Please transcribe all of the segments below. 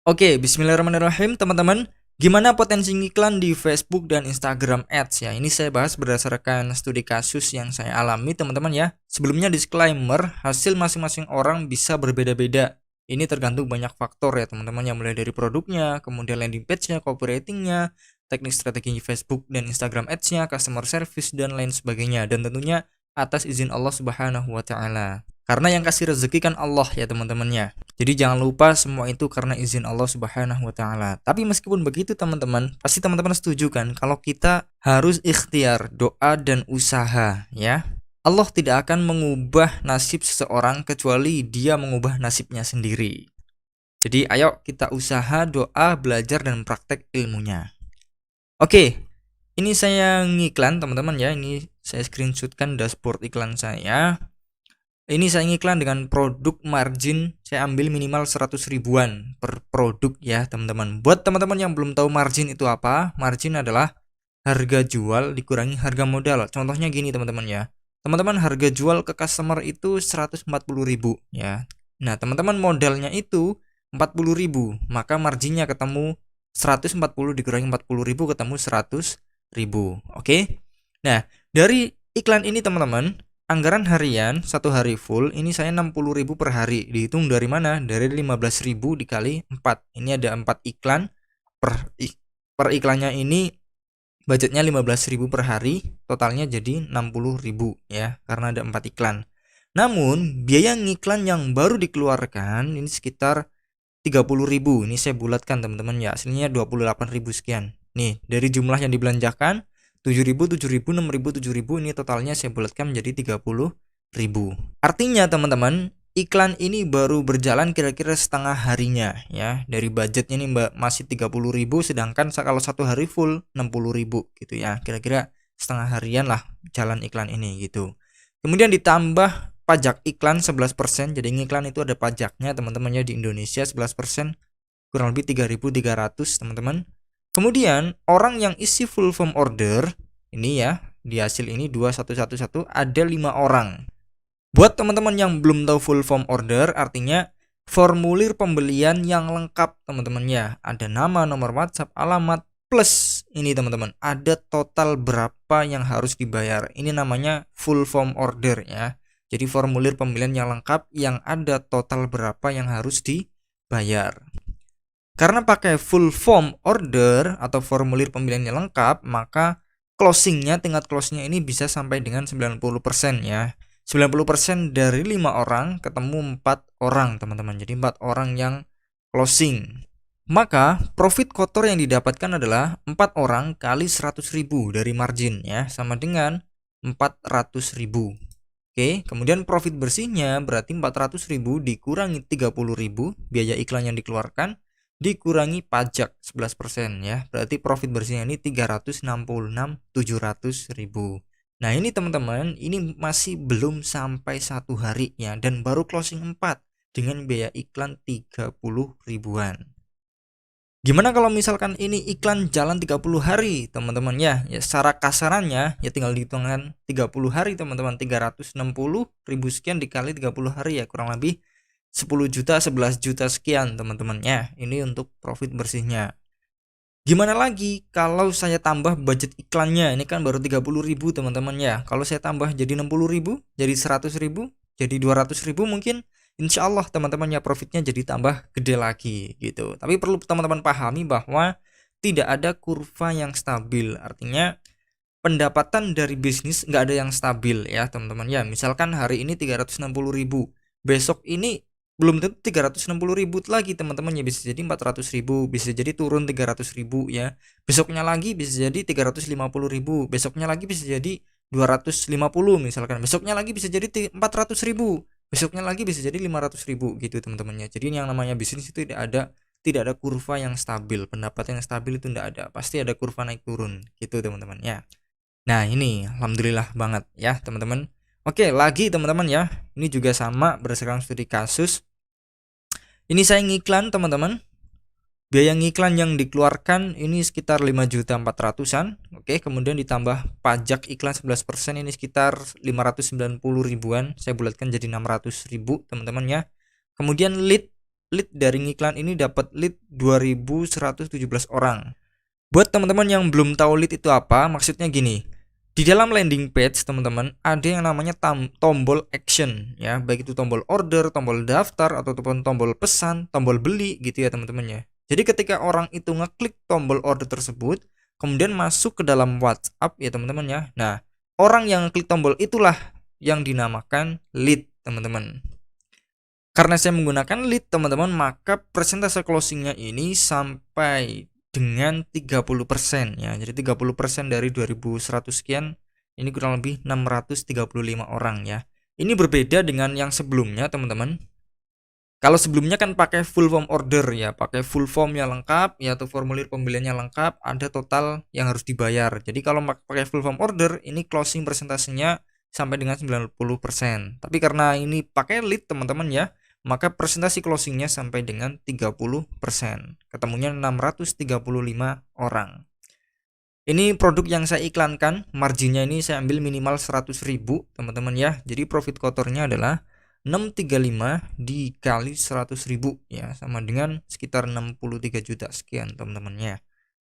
Oke, bismillahirrahmanirrahim teman-teman. Gimana potensi iklan di Facebook dan Instagram Ads ya? Ini saya bahas berdasarkan studi kasus yang saya alami teman-teman ya. Sebelumnya disclaimer, hasil masing-masing orang bisa berbeda-beda. Ini tergantung banyak faktor ya teman-teman, yang mulai dari produknya, kemudian landing page-nya, copywriting-nya, teknik strategi Facebook dan Instagram Ads-nya, customer service dan lain sebagainya. Dan tentunya atas izin Allah Subhanahu wa taala. Karena yang kasih rezeki kan Allah ya teman-temannya. Jadi jangan lupa semua itu karena izin Allah Subhanahu wa taala. Tapi meskipun begitu teman-teman, pasti teman-teman setuju kan kalau kita harus ikhtiar, doa dan usaha ya. Allah tidak akan mengubah nasib seseorang kecuali dia mengubah nasibnya sendiri. Jadi ayo kita usaha, doa, belajar dan praktek ilmunya. Oke, ini saya ngiklan teman-teman ya. Ini saya screenshotkan dashboard iklan saya. Ini saya ngiklan dengan produk margin, saya ambil minimal 100 ribuan per produk ya teman-teman. Buat teman-teman yang belum tahu margin itu apa, margin adalah harga jual dikurangi harga modal. Contohnya gini teman-teman ya. Teman-teman harga jual ke customer itu 140 ribu ya. Nah teman-teman modalnya itu 40 ribu, maka marginnya ketemu 140 dikurangi 40 ribu ketemu 100 ribu. Oke. Nah dari iklan ini teman-teman, anggaran harian satu hari full ini saya 60 ribu per hari. Dihitung dari mana? Dari 15 ribu dikali 4. Ini ada 4 iklan. Per iklannya ini budgetnya 15 ribu per hari. Totalnya jadi 60 ribu ya, karena ada 4 iklan. Namun biaya ngiklan yang baru dikeluarkan ini sekitar 30 ribu. Ini saya bulatkan teman-teman ya, aslinya 28 ribu sekian. Nih dari jumlah yang dibelanjakan 7.000, 7.000, 6.000, 7.000, ini totalnya saya bulatkan menjadi 30.000. Artinya teman-teman, iklan ini baru berjalan kira-kira setengah harinya ya. Dari budgetnya ini masih 30.000, sedangkan kalau satu hari full 60.000 gitu ya. Kira-kira setengah harian lah jalan iklan ini gitu. Kemudian ditambah pajak iklan 11%. Jadi iklan itu ada pajaknya teman-teman ya, di Indonesia 11%, kurang lebih 3.300 teman-teman. Kemudian orang yang isi full form order ini ya, di hasil ini 2111 ada 5 orang. Buat teman-teman yang belum tahu full form order, artinya formulir pembelian yang lengkap teman-teman ya. Ada nama, nomor WhatsApp, alamat, plus ini teman-teman, ada total berapa yang harus dibayar. Ini namanya full form order ya. Jadi formulir pembelian yang lengkap yang ada total berapa yang harus dibayar. Karena pakai full form order atau formulir pembelian yang lengkap, maka closingnya, tingkat closingnya ini bisa sampai dengan 90% ya. 90% dari 5 orang ketemu 4 orang teman-teman. Jadi 4 orang yang closing. Maka profit kotor yang didapatkan adalah 4 orang kali 100 ribu dari margin ya, sama dengan 400 ribu. Oke, kemudian profit bersihnya berarti 400 ribu dikurangi 30 ribu biaya iklan yang dikeluarkan, dikurangi pajak 11% ya. Berarti profit bersihnya ini 366.700 ribu. Nah ini teman-teman, ini masih belum sampai satu hari ya, dan baru closing 4 dengan biaya iklan 30 ribuan. Gimana kalau misalkan ini iklan jalan 30 hari teman-teman ya? Ya secara kasarannya ya tinggal dihitungkan 30 hari teman-teman, 360 ribu sekian dikali 30 hari ya, kurang lebih 10 juta, 11 juta sekian teman-teman ya. Ini untuk profit bersihnya. Gimana lagi kalau saya tambah budget iklannya? Ini kan baru 30 ribu teman-teman ya. Kalau saya tambah jadi 60 ribu, jadi 100 ribu, jadi 200 ribu mungkin, insya Allah teman-teman ya profitnya jadi tambah gede lagi gitu. Tapi perlu teman-teman pahami bahwa tidak ada kurva yang stabil. Artinya pendapatan dari bisnis nggak ada yang stabil ya teman-teman ya. Misalkan hari ini 360 ribu, besok ini belum tentu 360 ribu lagi teman-teman ya, bisa jadi 400 ribu, bisa jadi turun 300 ribu ya. Besoknya lagi bisa jadi 350 ribu, besoknya lagi bisa jadi 250 misalkan, besoknya lagi bisa jadi 400 ribu, besoknya lagi bisa jadi 500 ribu gitu teman-teman ya. Jadi yang namanya bisnis itu tidak ada kurva yang stabil, pendapatan yang stabil itu tidak ada, pasti ada kurva naik turun gitu teman-teman ya. Nah ini alhamdulillah banget ya teman-teman. Oke lagi teman-teman ya, ini juga sama berdasarkan studi kasus. Ini saya ngiklan teman-teman. Biaya ngiklan yang dikeluarkan ini sekitar 5.400.000-an. Oke, kemudian ditambah pajak iklan 11% ini sekitar 590 ribuan. Saya bulatkan jadi 600 ribu teman-teman ya. Kemudian lead lead dari ngiklan ini dapat lead 2117 orang. Buat teman-teman yang belum tahu lead itu apa, maksudnya gini. Di dalam landing page teman-teman ada yang namanya tombol action ya, baik itu tombol order, tombol daftar ataupun tombol pesan, tombol beli gitu ya teman-teman ya. Jadi ketika orang itu ngeklik tombol order tersebut, kemudian masuk ke dalam WhatsApp ya teman-teman ya. Nah, orang yang klik tombol itulah yang dinamakan lead teman-teman. Karena saya menggunakan lead teman-teman, maka persentase closingnya ini sampai dengan 30% ya. Jadi 30% dari 2100 sekian, ini kurang lebih 635 orang ya. Ini berbeda dengan yang sebelumnya teman-teman. Kalau sebelumnya kan pakai full form order ya, pakai full form yang lengkap ya, atau formulir pembeliannya lengkap, ada total yang harus dibayar. Jadi kalau pakai full form order, ini closing persentasenya sampai dengan 90%. Tapi karena ini pakai lead teman-teman ya, maka presentasi closingnya sampai dengan 30%. Ketemunya 635 orang. Ini produk yang saya iklankan, marginnya ini saya ambil minimal 100.000 teman-teman ya. Jadi profit kotornya adalah 635 dikali 100.000 ya, sama dengan sekitar 63 juta sekian teman-teman ya.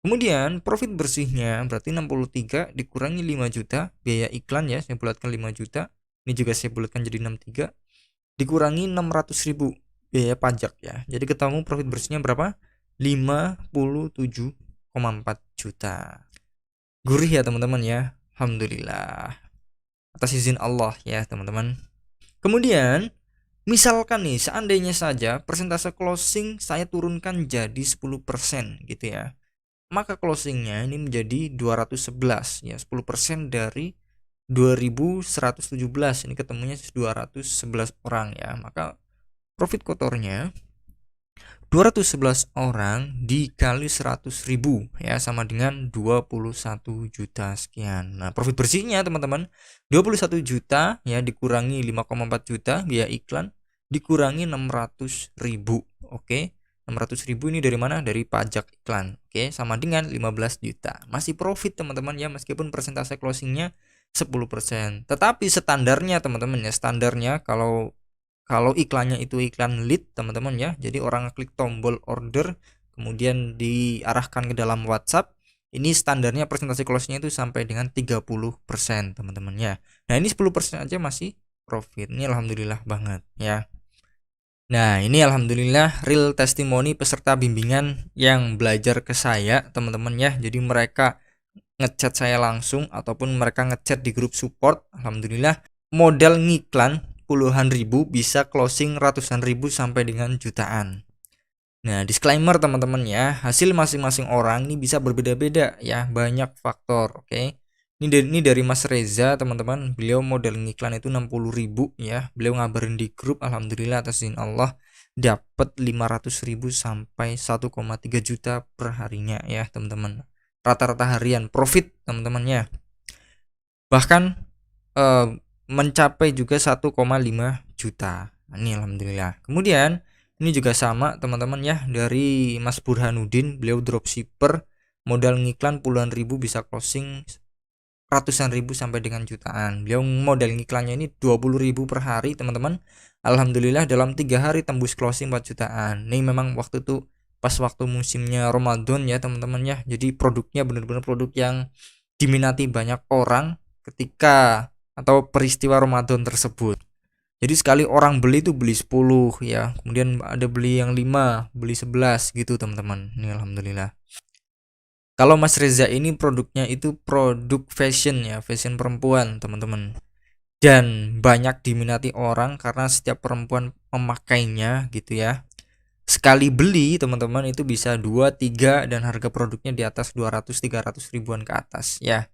Kemudian profit bersihnya berarti 63 dikurangi 5 juta biaya iklan ya, saya bulatkan 5 juta. Ini juga saya bulatkan jadi 63 dikurangi 600.000 biaya pajak ya. Jadi ketemu profit bersihnya berapa? 57,4 juta. Gurih ya teman-teman ya. Alhamdulillah. Atas izin Allah ya teman-teman. Kemudian misalkan nih seandainya saja persentase closing saya turunkan jadi 10% gitu ya. Maka closingnya ini menjadi 211 ya, 10% dari 2117, ini ketemunya 211 orang ya. Maka profit kotornya 211 orang dikali 100.000 ya, sama dengan 21 juta sekian. Nah, profit bersihnya teman-teman 21 juta ya dikurangi 5,4 juta biaya iklan dikurangi 600.000. Oke. 600.000 ini dari mana? Dari pajak iklan. Oke, sama dengan 15 juta. Masih profit teman-teman ya, meskipun persentase closingnya 10%. Tetapi standarnya teman-teman ya, standarnya kalau iklannya itu iklan lead teman-teman ya. Jadi orang klik tombol order kemudian diarahkan ke dalam WhatsApp, ini standarnya persentase closingnya itu sampai dengan 30% teman-teman ya. Nah, ini 10% aja masih profit. Ini alhamdulillah banget ya. Nah, ini alhamdulillah real testimoni peserta bimbingan yang belajar ke saya teman-teman ya. Jadi mereka ngechat saya langsung ataupun mereka ngechat di grup support. Alhamdulillah modal ngiklan puluhan ribu bisa closing ratusan ribu sampai dengan jutaan. Nah, disclaimer teman-teman ya, hasil masing-masing orang ini bisa berbeda-beda ya, banyak faktor. Oke. Ini dari Mas Reza teman-teman, beliau modal ngiklan itu 60.000 ya. Beliau ngabarin di grup, alhamdulillah atas izin Allah dapat 500.000 sampai 1,3 juta per harinya ya teman-teman. Rata-rata harian profit teman-teman ya. Bahkan mencapai juga 1,5 juta. Ini alhamdulillah. Kemudian ini juga sama teman-teman ya, dari Mas Burhanuddin, beliau dropshipper, modal ngiklan puluhan ribu bisa closing ratusan ribu sampai dengan jutaan. Beliau modal ngiklannya ini 20.000 per hari teman-teman. Alhamdulillah dalam 3 hari tembus closing 4 jutaan. Ini memang waktu itu pas waktu musimnya Ramadan ya teman-teman ya. Jadi produknya benar-benar produk yang diminati banyak orang ketika atau peristiwa Ramadan tersebut. Jadi sekali orang beli itu beli 10 ya. Kemudian ada beli yang 5, beli 11 gitu teman-teman. Ini alhamdulillah. Kalau Mas Reza ini produknya itu produk fashion ya, fashion perempuan teman-teman. Dan banyak diminati orang karena setiap perempuan memakainya gitu ya. Sekali beli teman-teman itu bisa 2, 3 dan harga produknya di atas 200-300 ribuan ke atas ya.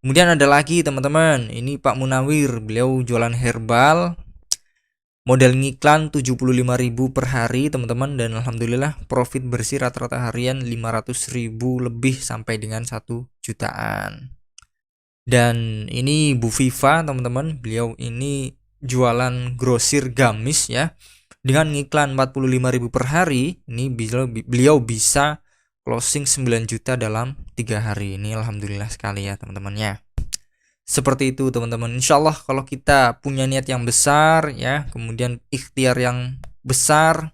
Kemudian ada lagi teman-teman, ini Pak Munawir, beliau jualan herbal. Modal ngiklan 75.000 per hari teman-teman, dan alhamdulillah profit bersih rata-rata harian 500.000 lebih sampai dengan 1 jutaan. Dan ini Bu Viva teman-teman, beliau ini jualan grosir gamis ya. Dengan ngiklan 45.000 per hari, ini beliau bisa closing 9 juta dalam 3 hari. Ini alhamdulillah sekali ya teman-teman ya. Seperti itu teman-teman. Insyaallah kalau kita punya niat yang besar ya, kemudian ikhtiar yang besar,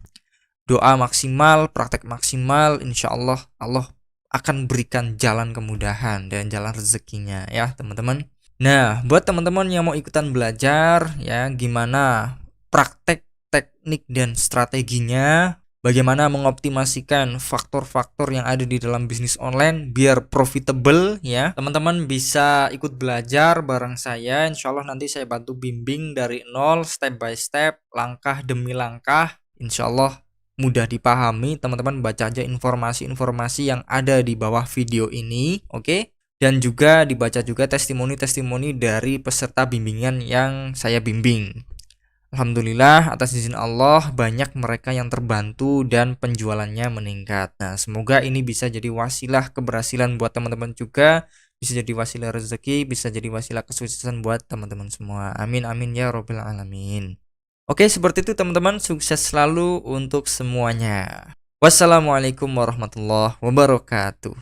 doa maksimal, praktek maksimal, insya Allah Allah akan berikan jalan kemudahan dan jalan rezekinya ya teman-teman. Nah, buat teman-teman yang mau ikutan belajar ya gimana praktek, teknik dan strateginya, bagaimana mengoptimasikan faktor-faktor yang ada di dalam bisnis online biar profitable ya. Teman-teman bisa ikut belajar bareng saya. Insya Allah nanti saya bantu bimbing dari nol, step by step, langkah demi langkah. Insya Allah mudah dipahami. Teman-teman baca aja informasi-informasi yang ada di bawah video ini, oke? Dan juga dibaca juga testimoni-testimoni dari peserta bimbingan yang saya bimbing. Alhamdulillah atas izin Allah banyak mereka yang terbantu dan penjualannya meningkat. Nah, semoga ini bisa jadi wasilah keberhasilan buat teman-teman juga, bisa jadi wasilah rezeki, bisa jadi wasilah kesuksesan buat teman-teman semua. Amin amin ya robbal alamin. Oke, seperti itu teman-teman, sukses selalu untuk semuanya. Wassalamualaikum warahmatullahi wabarakatuh.